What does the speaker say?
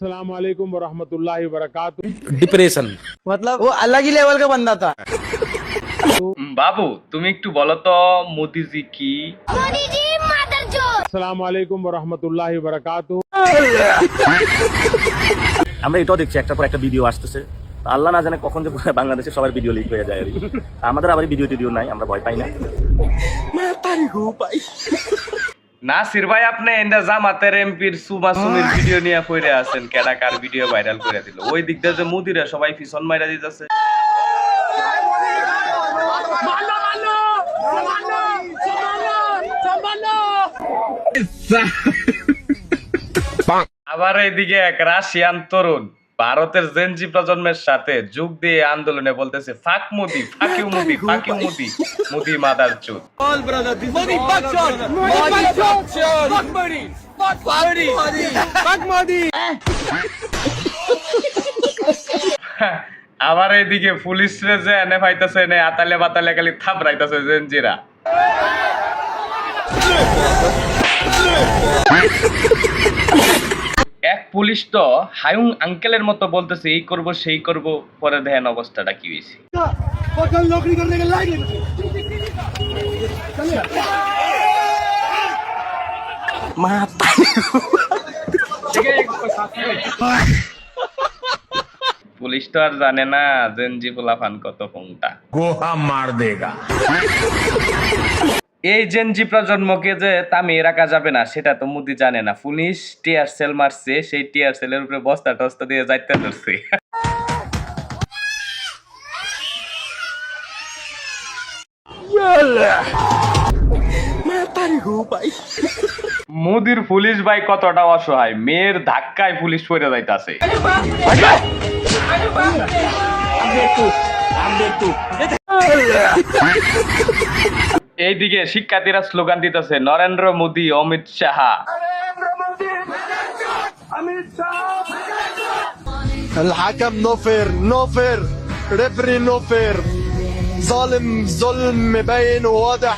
अस्सलाम वालेकुम वरहमतुल्लाहि वबरकातुहू। डिप्रेशन मतलब वो अलग ही लेवल का बंदा था। বাবু তুমি একটু বলো তো মোদিজি কি? अस्सलाम वालेकुम वरहमतुल्लाहि वबरकातुहू। আমরা এটাও দেখছি একটার পর একটা ভিডিও আসতেছে। আল্লাহ না জানে কখন যে বাংলাদেশে সবার ভিডিও লিক হয়ে যায় আর কি। আমাদের আবার ভিডিও টিডিও নাই, আমরা ভয় পাই না। নাসির ভাই আপনি এন্ডা জামাতের এমপির সুমাসুমির ভিডিও নিয়ে কইরে আছেন, কেডা কার ভিডিও ভাইরাল করে দিল? ওই দিক দিয়ে যে মুদিরা সবাই পিছন মাইরা দিতেছে। আবার এইদিকে এক রাশিয়ান তরুণ ভারতের জেনজি প্রজন্মের সাথে যোগ দিয়ে আন্দোলনে বলতেছে ফাক মোদি, ফাকিউ মোদি, ফাকিউ মোদি, মোদি মাদার চোদ। আবার এইদিকে পুলিশ রে যে এনে পাইতেছে এনে আতালে বাতালে খালি থাপড়াইতেছে জেনজিরা। এক পুলিশ তো হায়ুং আঙ্কেলের মতো বলতেছে এই করব সেই করব, পরে দেখেন অবস্থাটা কি হয়েছে। পুলিশ তো আর জানে না জেনজি পোলাপান কত ফোনটা गोहा मार देगा। এই জেনজি প্রজন্মকে যে থামিয়ে রাখা যাবে না সেটা তো মোদি জানে না। পুলিশ টিয়ার সেল মারছে, সেই টিয়ার সেলের উপরে বস্তা টস্তা দিয়ে যাইতে ধরছে। মোদির পুলিশ ভাই কতটা অসহায়, মেয়ের ধাক্কায় পুলিশ পড়ে যাইতাছে। এইদিকে শিক্ষার্থীরা স্লোগান দিতেছে নরেন্দ্র মোদি, অমিত শাহ। الحكم نوفر نوفر ريفري نوفر ظالم ظلم مبين وواضح